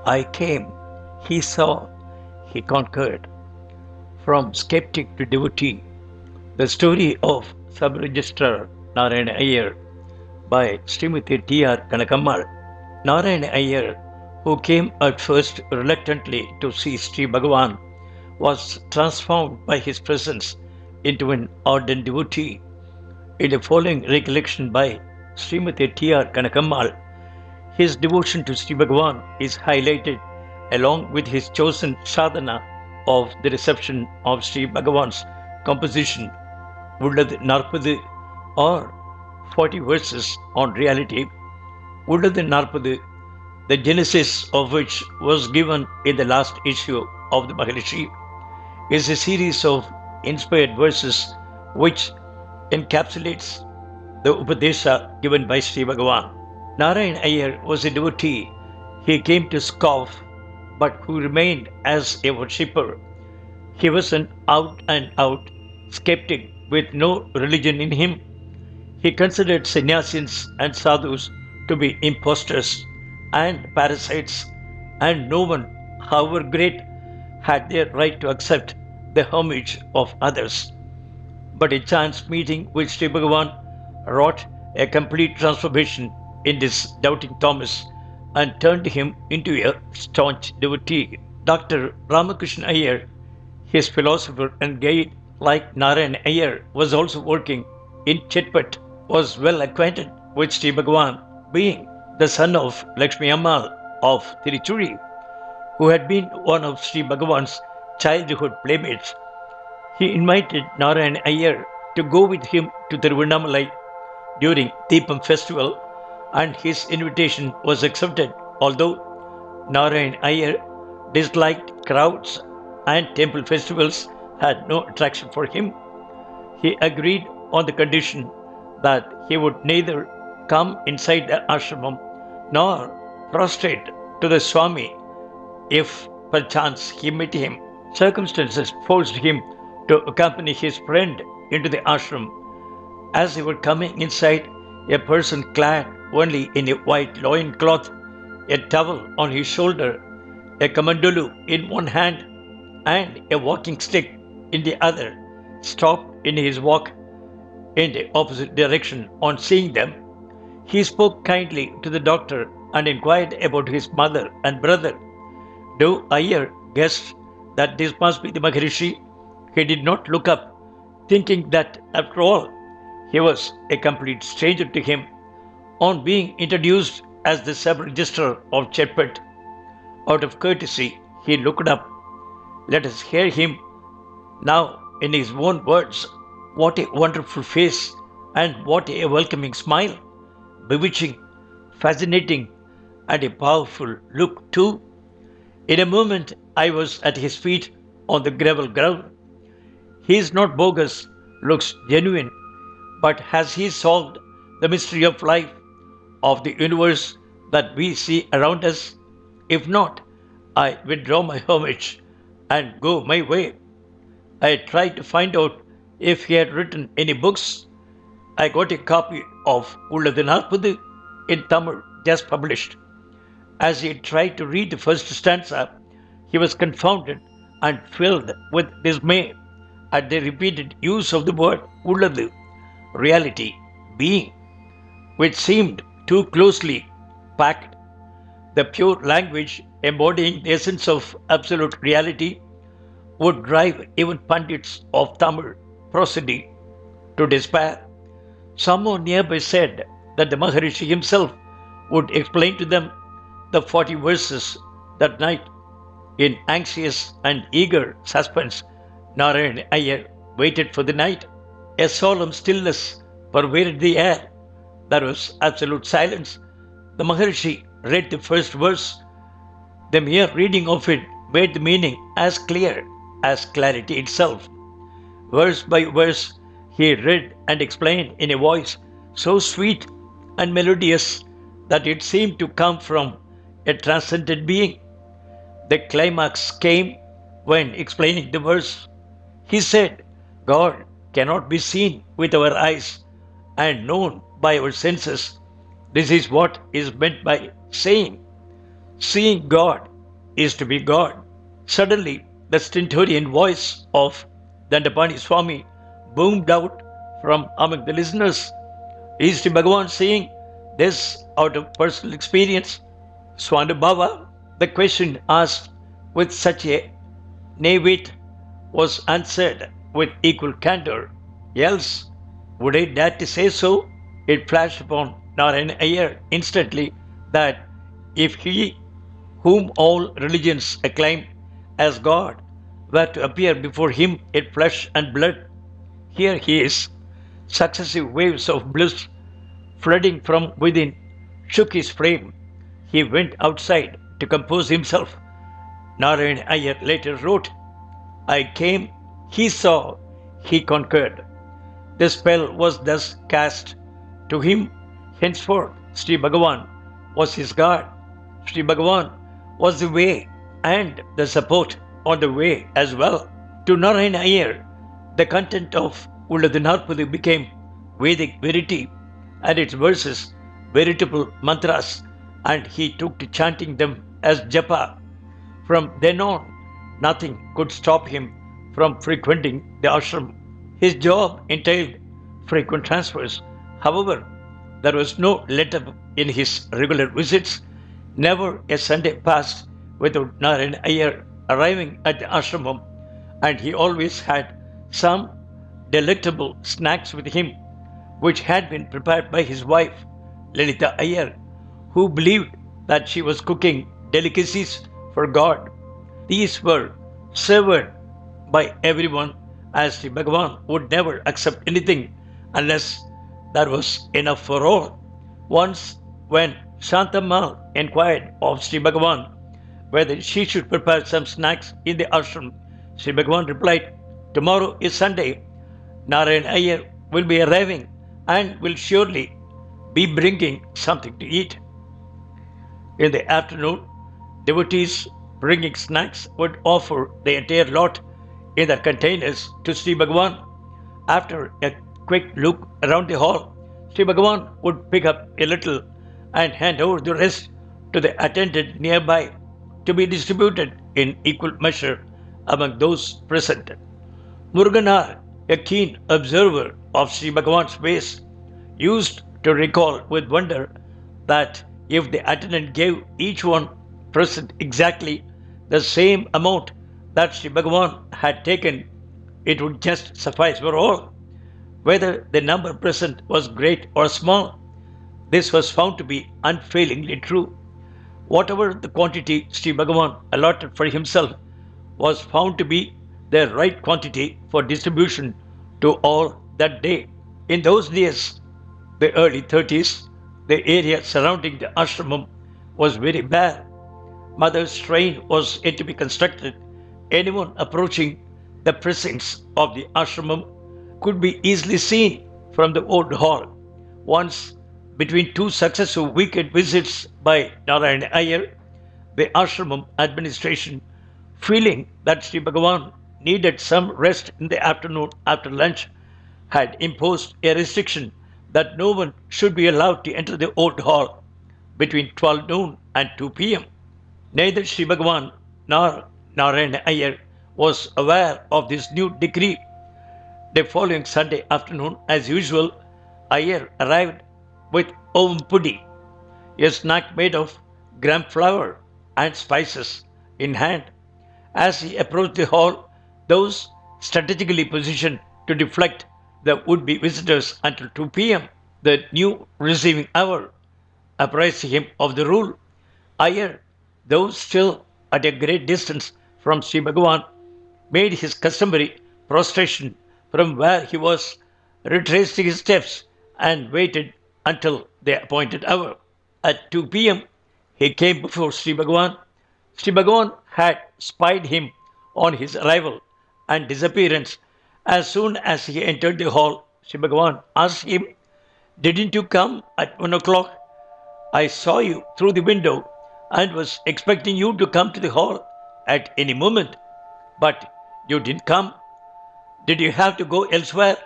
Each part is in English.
I came, he saw, he conquered. From skeptic to devotee, the story of Sub-Registrar Narayana Iyer by Srimati T.R. Kanakammal. Narayana Iyer, who came at first reluctantly to see Sri Bhagavan, was transformed by his presence into an ardent devotee. In the following recollection by Srimati T.R. Kanakammal, his devotion to Sri Bhagavan is highlighted along with his chosen sadhana of the reception of Sri Bhagavan's composition, Ulladu Narpadu, or 40 verses on reality. Ulladu Narpadu, the genesis of which was given in the last issue of the Maharshi, is a series of inspired verses which encapsulates the Upadesha given by Sri Bhagavan. Narayana Iyer was a devotee. He came to scoff, but who remained as a worshipper. He was an out-and-out skeptic with no religion in him. He considered sannyasins and sadhus to be impostors and parasites, and no one, however great, had their right to accept the homage of others. But a chance meeting with Sri Bhagavan wrought a complete transformation in this doubting Thomas and turned him into a staunch devotee. Dr. Ramakrishna Iyer, his philosopher and guide, like Narayana Iyer, was also working in Chetpat, was well acquainted with Sri Bhagavan, being the son of Lakshmi Ammal of Tiruchuri, who had been one of Sri Bhagavan's childhood playmates. He invited Narayana Iyer to go with him to Tiruvannamalai during Deepam festival, and his invitation was accepted, although Narayana Iyer disliked crowds and temple festivals had no attraction for him. He agreed on the condition that he would neither come inside the ashramam nor prostrate to the Swami if perchance he met him. Circumstances forced him to accompany his friend into the ashram. As they were coming inside, a person clad only in a white loincloth, a towel on his shoulder, a kamandulu in one hand, and a walking stick in the other, stopped in his walk in the opposite direction. On seeing them, he spoke kindly to the doctor and inquired about his mother and brother. Though Iyer guessed that this must be the Maharshi, he did not look up, thinking that, after all, he was a complete stranger to him. On being introduced as the sub-registrar of Chetpat, out of courtesy, he looked up. Let us hear him now in his own words. What a wonderful face, and what a welcoming smile! Bewitching, fascinating, and a powerful look too. In a moment, I was at his feet on the gravel ground. He is not bogus, looks genuine, but has he solved the mystery of life, of the universe that we see around us? If not, I withdraw my homage and go my way. I tried to find out if he had written any books. I got a copy of Ulladu Narpadu in Tamil, just published. As he tried to read the first stanza, he was confounded and filled with dismay at the repeated use of the word Ulladu, reality, being, which seemed too closely packed. The pure language embodying the essence of absolute reality would drive even pundits of Tamil prosody to despair. Someone nearby said that the Maharishi himself would explain to them the 40 verses that night. In anxious and eager suspense, Narayana Iyer waited for the night. A solemn stillness pervaded the air. There was absolute silence. The Maharishi read the first verse. The mere reading of it made the meaning as clear as clarity itself. Verse by verse, he read and explained in a voice so sweet and melodious that it seemed to come from a transcendent being. The climax came when explaining the verse. He said, God cannot be seen with our eyes and known by our senses. This is what is meant by saying. Seeing God is to be God. Suddenly, the stentorian voice of Dandapani Swami boomed out from among the listeners. Is Sri Bhagavan saying this out of personal experience? Swandubhava, the question asked with such a naivete, was answered with equal candor. Else, would I dare to say so? It flashed upon Narayana Iyer instantly that if he, whom all religions acclaim as God, were to appear before him in flesh and blood, here he is. Successive waves of bliss flooding from within shook his frame. He went outside to compose himself. Narayana Iyer later wrote, I came, he saw, he conquered. The spell was thus cast. To him, henceforth, Sri Bhagavan was his God. Sri Bhagavan was the way and the support on the way as well. To Narayana Iyer, the content of Ulladu Narpadu became Vedic verity and its verses veritable mantras, and he took to chanting them as japa. From then on, nothing could stop him from frequenting the ashram. His job entailed frequent transfers. However, there was no let-up in his regular visits. Never a Sunday passed without Narayana Iyer arriving at the ashramam, and he always had some delectable snacks with him, which had been prepared by his wife, Lalita Iyer, who believed that she was cooking delicacies for God. These were savored by everyone, as Sri Bhagavan would never accept anything unless there was enough for all. Once, when Shantamma inquired of Sri Bhagavan whether she should prepare some snacks in the ashram, Sri Bhagavan replied, Tomorrow is Sunday. Narayana Iyer will be arriving and will surely be bringing something to eat. In the afternoon, devotees bringing snacks would offer the entire lot in their containers to Sri Bhagavan. After a quick look around the hall, Sri Bhagavan would pick up a little and hand over the rest to the attendant nearby to be distributed in equal measure among those present. Muruganar, a keen observer of Sri Bhagavan's ways, used to recall with wonder that if the attendant gave each one present exactly the same amount that Sri Bhagavan had taken, it would just suffice for all. Whether the number present was great or small, this was found to be unfailingly true. Whatever the quantity Sri Bhagavan allotted for himself was found to be the right quantity for distribution to all that day. In those days, the early 30s, the area surrounding the ashramam was very bare. Mother's train was yet to be constructed. Anyone approaching the precincts of the ashramam could be easily seen from the old hall. Once, between two successive weekend visits by Narayana Iyer, the ashramam administration, feeling that Sri Bhagavan needed some rest in the afternoon after lunch, had imposed a restriction that no one should be allowed to enter the old hall between 12 noon and 2 p.m. Neither Sri Bhagavan nor Narayana Iyer was aware of this new decree. The following Sunday afternoon, as usual, Iyer arrived with ovam pudi, a snack made of gram flour and spices, in hand. As he approached the hall, those strategically positioned to deflect the would-be visitors until 2 p.m., the new receiving hour, apprised him of the rule. Iyer, though still at a great distance from Sri Bhagavan, made his customary prostration from where he was, retracing his steps, and waited until the appointed hour. At 2 p.m., he came before Sri Bhagavan. Sri Bhagavan had spied him on his arrival and disappearance. As soon as he entered the hall, Sri Bhagavan asked him, Didn't you come at 1 o'clock? I saw you through the window and was expecting you to come to the hall at any moment. But you didn't come. Did you have to go elsewhere?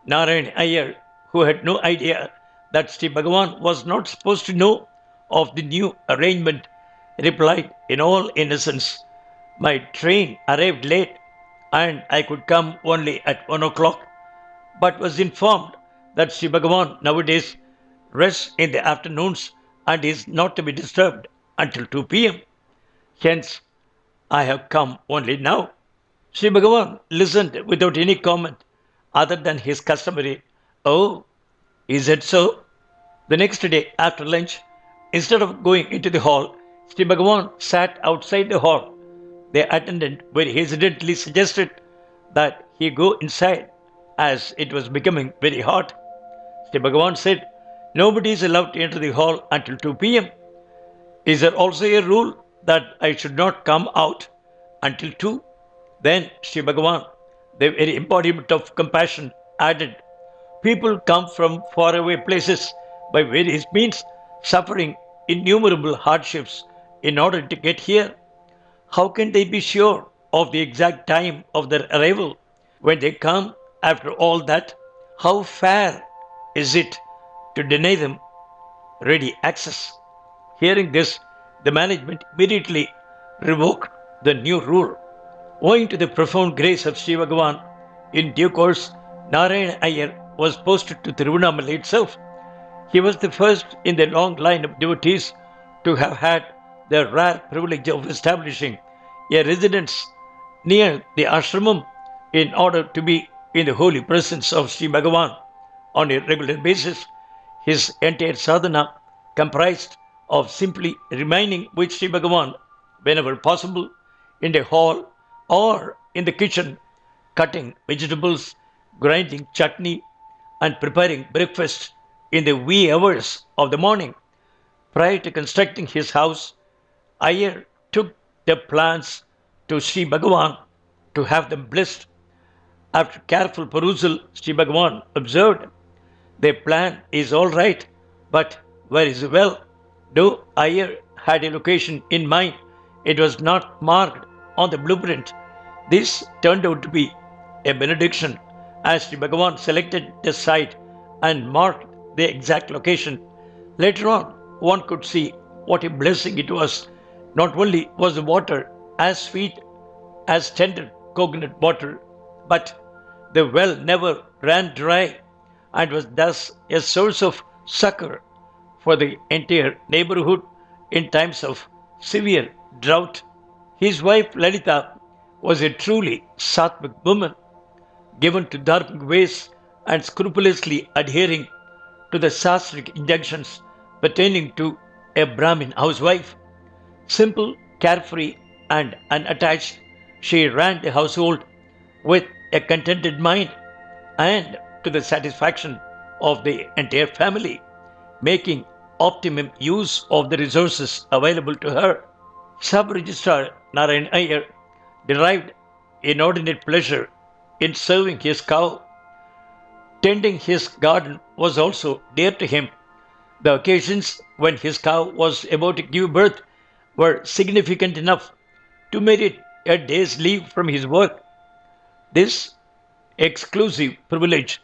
Narayana Iyer, who had no idea that Sri Bhagavan was not supposed to know of the new arrangement, replied in all innocence, "My train arrived late and I could come only at 1 o'clock, but was informed that Sri Bhagavan nowadays rests in the afternoons and is not to be disturbed until 2 p.m. Hence, I have come only now." Sri Bhagavan listened without any comment other than his customary, "Oh, is it so?" The next day after lunch, instead of going into the hall, Sri Bhagavan sat outside the hall. The attendant very hesitantly suggested that he go inside as it was becoming very hot. Sri Bhagavan said, "Nobody is allowed to enter the hall until 2 p.m. Is there also a rule that I should not come out until 2? Then Sri Bhagavan, the very embodiment of compassion, added, "People come from faraway places by various means, suffering innumerable hardships in order to get here. How can they be sure of the exact time of their arrival when they come after all that? How fair is it to deny them ready access?" Hearing this, the management immediately revoked the new rule. Owing to the profound grace of Sri Bhagavan, in due course, Narayana Iyer was posted to Tiruvannamalai itself. He was the first in the long line of devotees to have had the rare privilege of establishing a residence near the ashramam in order to be in the holy presence of Sri Bhagavan on a regular basis. His entire sadhana comprised of simply remaining with Sri Bhagavan whenever possible in the hall or in the kitchen, cutting vegetables, grinding chutney, and preparing breakfast in the wee hours of the morning. Prior to constructing his house, Iyer took the plans to Sri Bhagavan to have them blessed. After careful perusal, Sri Bhagavan observed, "The plan is all right, but where is the well?" Though Iyer had a location in mind, it was not marked on the blueprint. This turned out to be a benediction, as Sri Bhagavan selected the site and marked the exact location. Later on, one could see what a blessing it was. Not only was the water as sweet as tender coconut water, but the well never ran dry and was thus a source of succor for the entire neighborhood in times of severe drought. His wife Lalita was a truly sattvic woman, given to dharmic ways and scrupulously adhering to the sastric injunctions pertaining to a Brahmin housewife. Simple, carefree, and unattached, she ran the household with a contented mind and to the satisfaction of the entire family, making optimum use of the resources available to her. Sub-Registrar Narayana Iyer derived inordinate pleasure in serving his cow. Tending his garden was also dear to him. The occasions when his cow was about to give birth were significant enough to merit a day's leave from his work. This exclusive privilege,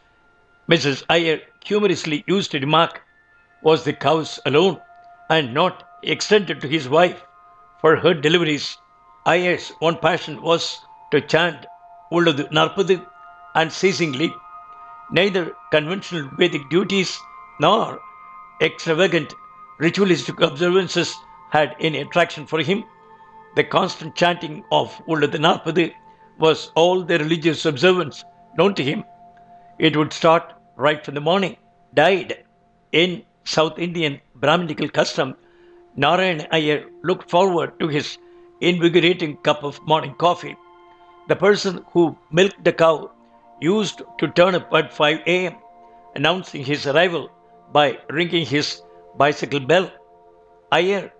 Mrs. Iyer humorously used to remark, was the cow's alone and not extended to his wife for her deliveries. Iyer's one passion was to chant Ulladu Narpadu unceasingly. Neither conventional Vedic duties nor extravagant ritualistic observances had any attraction for him. The constant chanting of Ulladu Narpadu was all the religious observance known to him. It would start right from the morning. Died in South Indian Brahminical custom, Narayana Iyer looked forward to his invigorating cup of morning coffee. The person who milked the cow used to turn up at 5 a.m., announcing his arrival by ringing his bicycle bell. Iyer,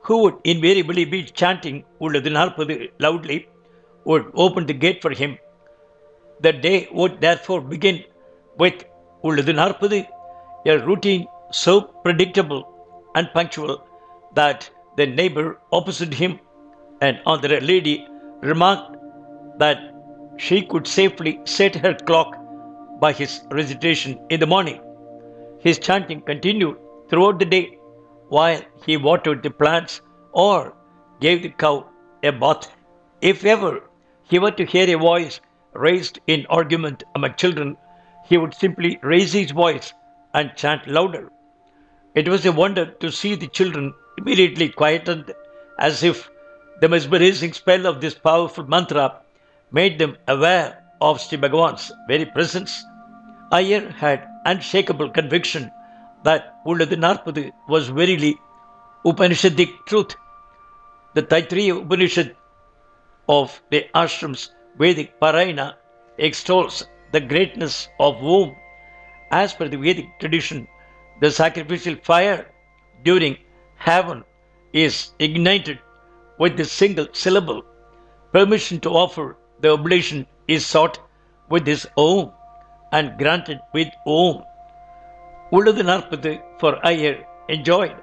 who would invariably be chanting Ulladu loudly, would open the gate for him. The day would therefore begin with Ulladu, a routine so predictable and punctual that the neighbor opposite him, an elderly lady, remarked that she could safely set her clock by his recitation in the morning. His chanting continued throughout the day while he watered the plants or gave the cow a bath. If ever he were to hear a voice raised in argument among children, he would simply raise his voice and chant louder. It was a wonder to see the children immediately quietened, as if the mesmerizing spell of this powerful mantra made them aware of Sri Bhagavan's very presence. Iyer had unshakable conviction that Ulladu Narpadu was verily Upanishadic truth. The Taittiriya Upanishad of the ashram's Vedic Parayana extols the greatness of Om. As per the Vedic tradition, the sacrificial fire during Havan is ignited with the single syllable. Permission to offer the oblation is sought with this Om and granted with Om. Ulladu Narpadu for Iyer enjoyed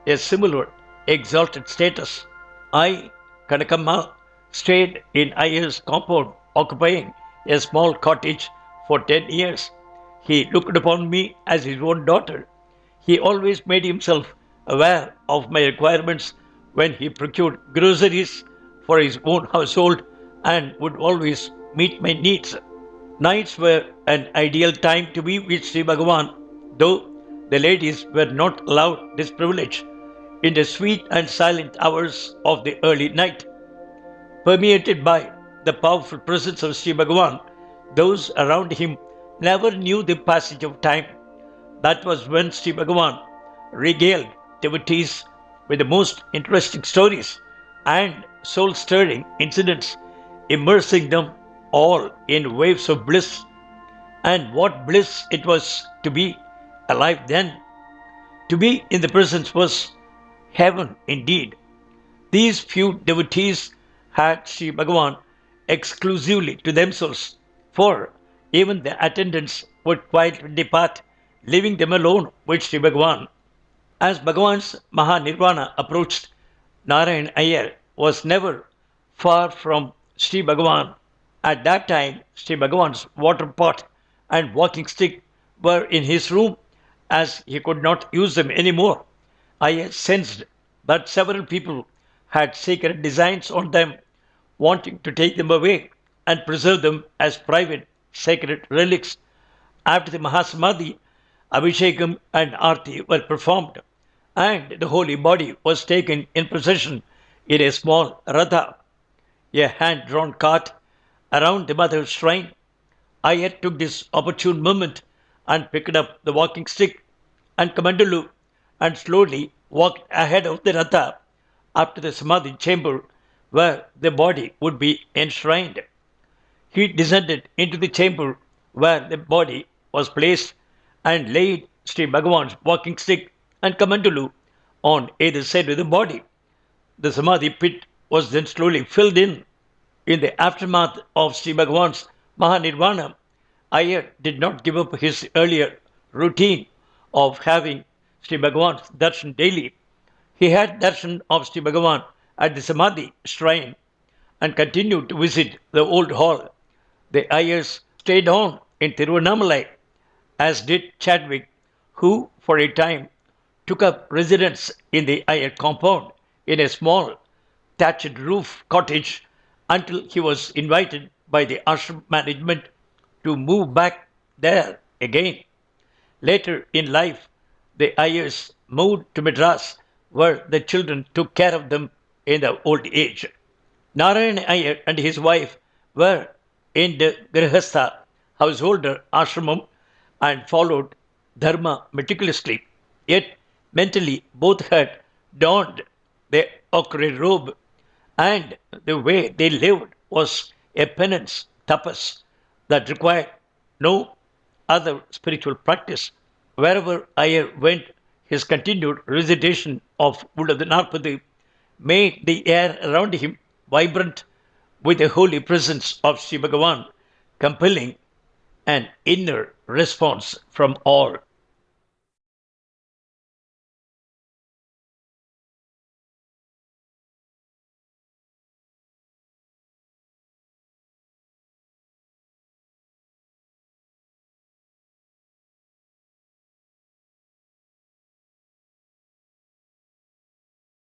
a similar exalted status. I, Kanakamma, stayed in Iyer's compound, occupying a small cottage for 10 years. He looked upon me as his own daughter. He always made himself aware of my requirements when he procured groceries for his own household and would always meet my needs. Nights were an ideal time to be with Sri Bhagavan, though the ladies were not allowed this privilege. In the sweet and silent hours of the early night, permeated by the powerful presence of Sri Bhagavan, those around him never knew the passage of time. That was when Sri Bhagavan regaled devotees with the most interesting stories and soul-stirring incidents, immersing them all in waves of bliss. And what bliss it was to be alive then! To be in the presence was heaven indeed. These few devotees had Sri Bhagavan exclusively to themselves, for even the attendants would quietly depart, leaving them alone with Sri Bhagavan. As Bhagavan's Mahanirvana approached, Narayana Iyer was never far from Sri Bhagavan. At that time, Sri Bhagavan's water pot and walking stick were in his room, as he could not use them anymore. I sensed that several people had sacred designs on them, wanting to take them away and preserve them as private sacred relics. After the Mahasamadhi, Abhishekam and Arti were performed, and the holy body was taken in procession in a small ratha, a hand-drawn cart, around the mother's shrine. I took this opportune moment and picked up the walking stick and Kamandalu and slowly walked ahead of the ratha up to the Samadhi chamber where the body would be enshrined. He descended into the chamber where the body was placed and laid Sri Bhagavan's walking stick and Kamandalu on either side of the body. The Samadhi pit was then slowly filled in. In the aftermath of Sri Bhagavan's Mahanirvana, Iyer did not give up his earlier routine of having Sri Bhagavan's darshan daily. He had darshan of Sri Bhagavan at the Samadhi shrine and continued to visit the old hall. The Iyers stayed on in Tiruvannamalai, as did Chadwick, who for a time took up residence in the Iyer compound in a small thatched roof cottage until he was invited by the ashram management to move back there again. Later in life, the Iyers moved to Madras, where the children took care of them in their old age. Narayana Iyer and his wife were in the Grihastha householder ashramam and followed dharma meticulously. Yet mentally both had donned the ochre robe, and the way they lived was a penance, tapas, that required no other spiritual practice. Wherever Iyer went, his continued recitation of Ulladu Narpadu made the air around him vibrant with the holy presence of Sri Bhagavan, compelling an inner response from all.